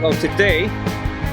Well, today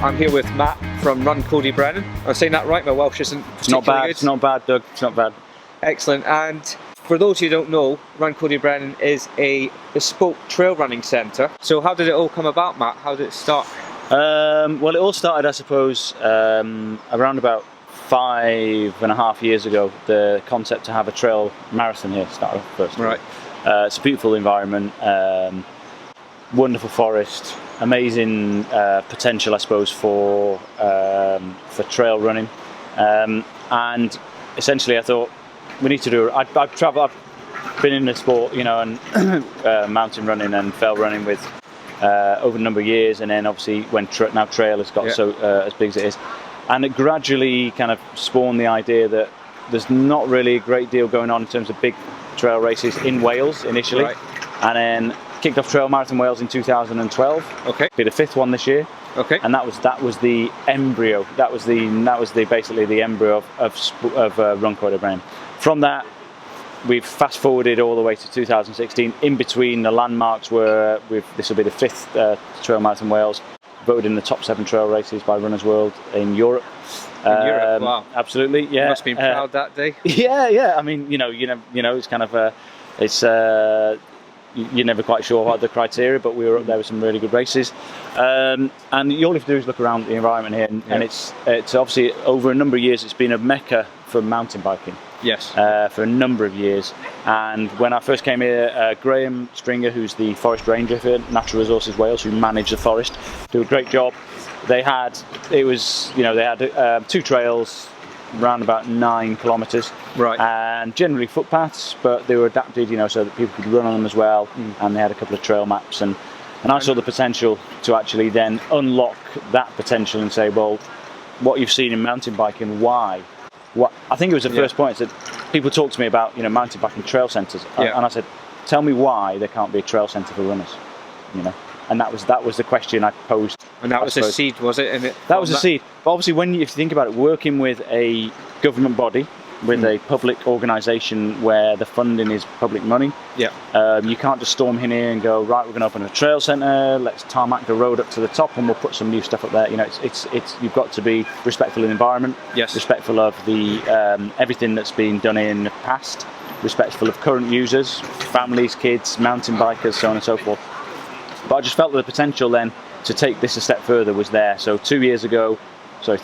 I'm here with Matt from Run Coed Y Brenin. Am I saying that right? My Welsh isn't particularly good. It's not bad, Doug. It's not bad. Excellent. And for those who don't know, Run Coed Y Brenin is a bespoke trail running centre. So how did it all come about, Matt? How did it start? Well, it all started, I suppose, around about 5.5 years ago. The concept to have a trail marathon here started first. Right. It's a beautiful environment, wonderful forest, amazing potential, I suppose, for trail running. And essentially, I thought we need to do. I've been in the sport, and mountain running and fell running with over a number of years, and then obviously when now trail has got so as big as it is, and it gradually kind of spawned the idea that there's not really a great deal going on in terms of big trail races in Wales initially, and then kicked off Trail Marathon Wales in 2012. Okay. Did a fifth one this year. Okay. And that was the embryo. That was basically the embryo of Run Coed Y Brenin. From that, we've fast forwarded all the way to 2016. In between, the landmarks were this will be the fifth Trail Marathon Wales, voted in the top 7 trail races by Runners World in Europe. Europe, wow! Absolutely, yeah. You must have been proud that day. Yeah. I mean, it's kind of you're never quite sure what the criteria, but we were up there with some really good races. And all you have to do is look around the environment here, and it's obviously over a number of years it's been a mecca for mountain biking. Yes. For a number of years. And when I first came here, Graham Stringer, who's the forest ranger for Natural Resources Wales, who manage the forest, do a great job. They had 2 trails, around about 9 kilometres, right, and generally footpaths, but they were adapted, so that people could run on them as well. And they had a couple of trail maps, and I saw the potential to actually then unlock that potential and say, well, what you've seen in mountain biking, why? What I think it was the first point is that people talk to me about mountain biking trail centres, and I said, tell me why there can't be a trail centre for runners, and that was the question I posed. And that was a seed, was it? That was a seed. But obviously, if you think about it, working with a government body, with a public organisation where the funding is public money, you can't just storm in here and go, right, we're going to open a trail centre, let's tarmac the road up to the top and we'll put some new stuff up there. It's you've got to be respectful of the environment, respectful of the everything that's been done in the past, respectful of current users, families, kids, mountain bikers, so on and so forth. But I just felt that the potential then to take this a step further was there. So 3 years ago, I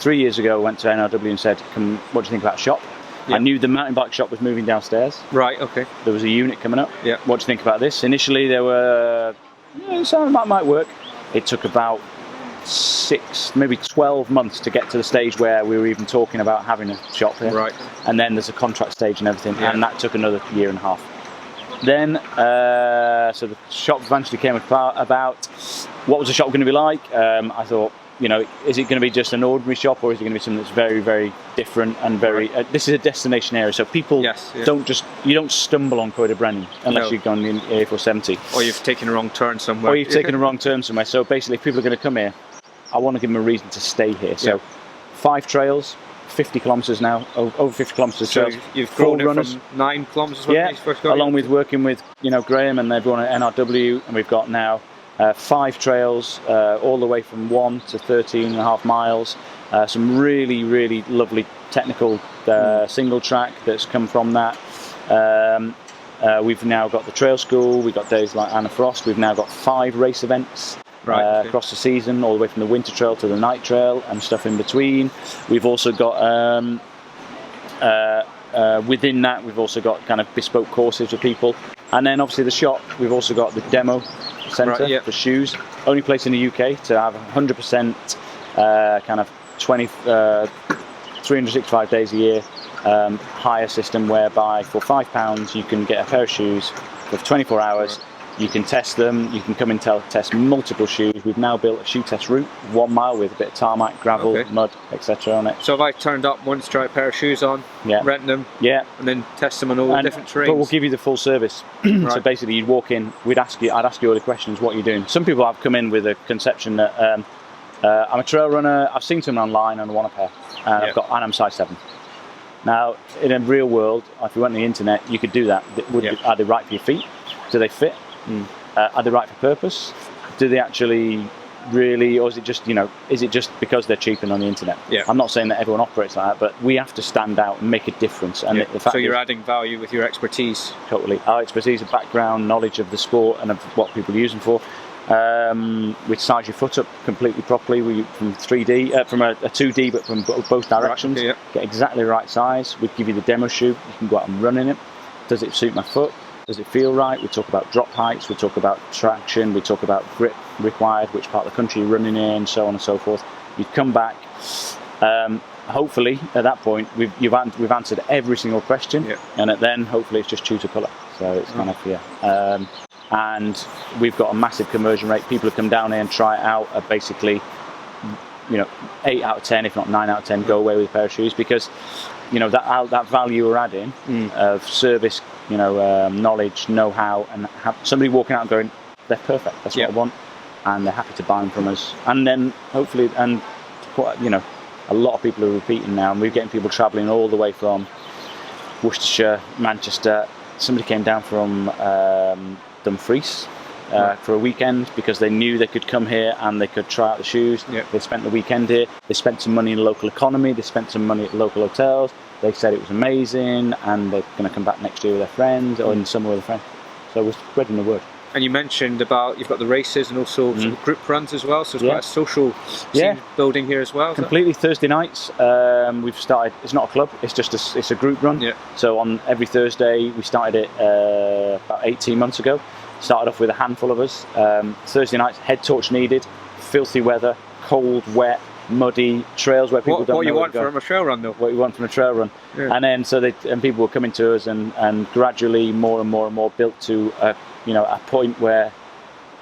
went to NRW and said, what do you think about a shop? I knew the mountain bike shop was moving downstairs. Right, okay. There was a unit coming up. Yeah. What do you think about this? Initially, there were, some that might work. It took about 6, maybe 12 months to get to the stage where we were even talking about having a shop here. Right. And then there's a contract stage and everything, and that took another 1.5 years. Then, so the shop eventually came about. What was the shop going to be like? I thought, is it going to be just an ordinary shop, or is it going to be something that's very, very different and very? This is a destination area, so people you don't stumble on Coed Y Brenin unless you've gone in A470, or you've taken a wrong turn somewhere. So basically, if people are going to come here, I want to give them a reason to stay here. So 5 trails. 50 kilometres now, over 50 kilometres. So you've grown it from 9 kilometres when you first got along with working with Graham and everyone at NRW, and we've got now 5 trails, all the way from 1 to 13.5 miles. Some really, really lovely technical single track that's come from that. We've now got the trail school. We've got days like Anna Frost. We've now got 5 race events. Across the season, all the way from the winter trail to the night trail and stuff in between. We've also got within that, we've also got kind of bespoke courses for people, and then obviously the shop. We've also got the demo centre for shoes. Only place in the UK to have 100% kind of 365 days a year hire system, whereby for £5 you can get a pair of shoes for 24 hours. You can test them, you can come and test multiple shoes. We've now built a shoe test route, 1 mile with a bit of tarmac, gravel, mud, etc. on it. So if I turned up once, try a pair of shoes on, rent them, and then test them on all different terrains. But we'll give you the full service. So basically you'd walk in, I'd ask you all the questions, what you're doing. Some people have come in with a conception that I'm a trail runner, I've seen some online and I want a pair, and I'm size 7. Now, in a real world, if you went on the internet, you could do that. Are they right for your feet? Do they fit? Are they right for purpose? Do they actually really, or is it just because they're cheap and on the internet? Yeah. I'm not saying that everyone operates like that, but we have to stand out and make a difference. And the fact so you're adding value with your expertise. Totally, our expertise, background, knowledge of the sport and of what people use them for. We size your foot up completely properly. From 3D, from a 2D, but from both directions. Right, okay, Get exactly the right size. We give you the demo shoe. You can go out and run in it. Does it suit my foot? Does it feel right? We talk about drop heights. We talk about traction. We talk about grip required, which part of the country you're running in, so on and so forth. You come back. Hopefully, at that point, we've answered every single question, and then hopefully it's just choose a colour. So it's kind of and we've got a massive conversion rate. People who come down here and try it out are basically, 8 out of 10, if not 9 out of 10, go away with a pair of shoes, because that value we're adding of service, knowledge, know-how, and have somebody walking out and going, they're perfect. That's what I want, and they're happy to buy them from us. And then hopefully, and quite, a lot of people are repeating now, and we're getting people travelling all the way from Worcestershire, Manchester. Somebody came down from Dumfries for a weekend because they knew they could come here and they could try out the shoes. They spent the weekend here. They spent some money in the local economy. They spent some money at local hotels. They said it was amazing, and they're going to come back next year with their friends or in summer with their friends. So we're spreading the word. And you mentioned about you've got the races and also some group runs as well, so it's quite a social scene building here as well. Completely. Thursday nights, we've started. It's not a club; it's just it's a group run. So on every Thursday, we started it about 18 months ago. Started off with a handful of us. Thursday nights, head torch needed, filthy weather, cold, wet, muddy trails where people don't know what you want from a trail run, though. What you want from a trail run, and then and people were coming to us, and gradually more and more and more built to a point where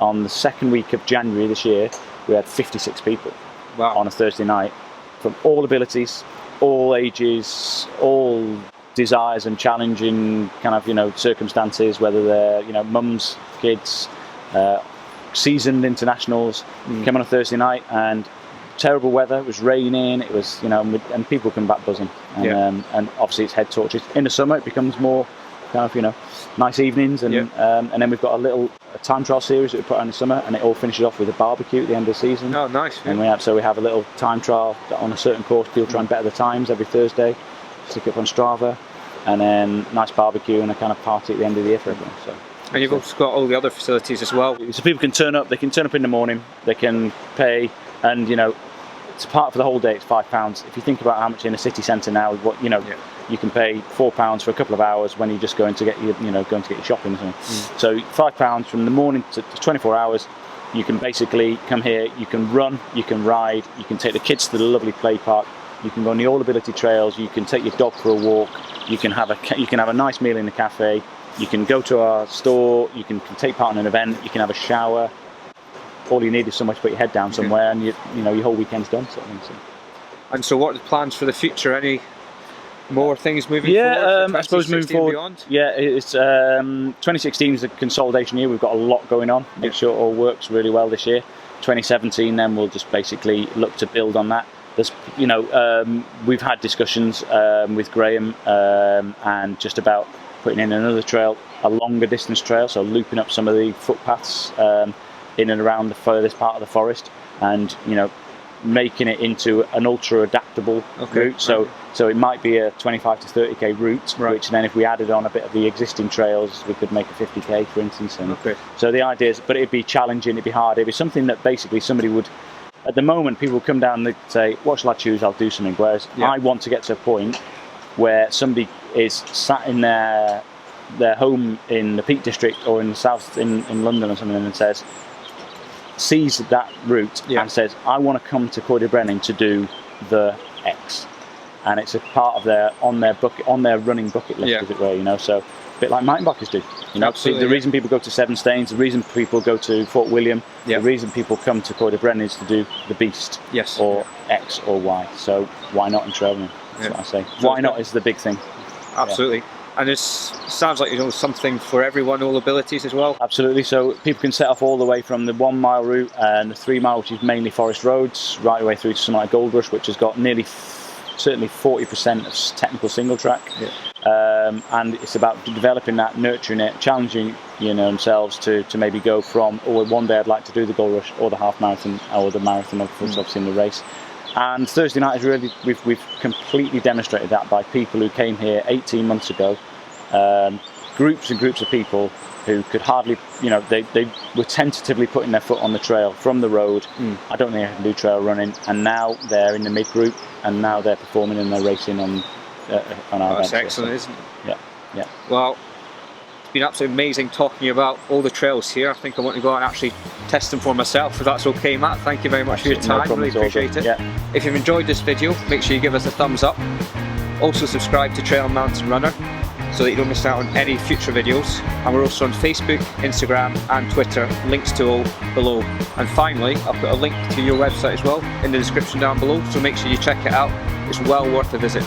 on the second week of January this year we had 56 people on a Thursday night from all abilities, all ages, all desires and challenging kind of circumstances, whether they're mums, kids, seasoned internationals. Came on a Thursday night, and terrible weather. It was raining. It was and people come back buzzing. And obviously it's head torches. In the summer it becomes more kind of nice evenings, and then we've got a time trial series that we put on in the summer, and it all finishes off with a barbecue at the end of the season. Oh, nice. And we have a little time trial on a certain course. People try and better the times every Thursday, stick it up on Strava, and then nice barbecue and a kind of party at the end of the year for everyone. So. And you've also got all the other facilities as well. So people can turn up. They can turn up in the morning. They can pay, and it's part for the whole day. It's £5. If you think about how much in a city centre now, you can pay £4 for a couple of hours when you're just going to get your shopping or something. So £5 from the morning to 24 hours. You can basically come here. You can run. You can ride. You can take the kids to the lovely play park. You can go on the all ability trails. You can take your dog for a walk. You can have a nice meal in the cafe. You can go to our store. You can take part in an event. You can have a shower. All you need is somewhere to put your head down somewhere, and your whole weekend's done. Sort of thing. And so, what are the plans for the future? Any more things moving forward? I suppose moving forward. Beyond? Yeah, it's 2016 is a consolidation year. We've got a lot going on. Make sure it all works really well this year. 2017, then we'll just basically look to build on that. There's, we've had discussions with Graham and just about putting in another trail, a longer distance trail, so looping up some of the footpaths in and around the furthest part of the forest, and making it into an ultra adaptable route. So it might be a 25 to 30k route, which then if we added on a bit of the existing trails, we could make a 50k, for instance. And so the idea is, but it'd be challenging, it'd be hard. It'd be something that basically somebody would. At the moment, people come down and they say, "What shall I choose? I'll do something." Whereas I want to get to a point where somebody is sat in their home in the Peak District or in the south in London or something, and sees that route and says, "I want to come to Coed Y Brenin to do the X," and it's a part of their running bucket list, as it were. So a bit like mountain bikers do. The reason people go to Seven Stains, the reason people go to Fort William, the reason people come to Coed Y Brenin is to do the Beast, or X or Y. So why not in trail running? That's what I say. Why not is the big thing. Absolutely. And it sounds like something for everyone, all abilities as well. Absolutely. So people can set off all the way from the 1 mile route and the 3 mile, which is mainly forest roads, right away through to something like Gold Rush, which has got nearly certainly 40% of technical single track. And it's about developing that, nurturing it, challenging themselves to maybe go from, oh, one day I'd like to do the Gold Rush or the half marathon or the marathon, obviously in the race. And Thursday night is really, we've completely demonstrated that by people who came here 18 months ago, groups and groups of people who could hardly, they were tentatively putting their foot on the trail from the road. I don't think I can do trail running, and now they're in the mid group, and now they're performing and they're racing on our That's events. excellent, isn't it? Yeah. Well, it's been absolutely amazing talking about all the trails here. I think I want to go out and actually test them for myself, if that's okay, Matt. Thank you very much for your time, really appreciate it. If you've enjoyed this video, make sure you give us a thumbs up. Also subscribe to Trail Mountain Runner so that you don't miss out on any future videos. And we're also on Facebook, Instagram and Twitter, links to all below. And finally, I'll put a link to your website as well in the description down below, so make sure you check it out. It's well worth a visit.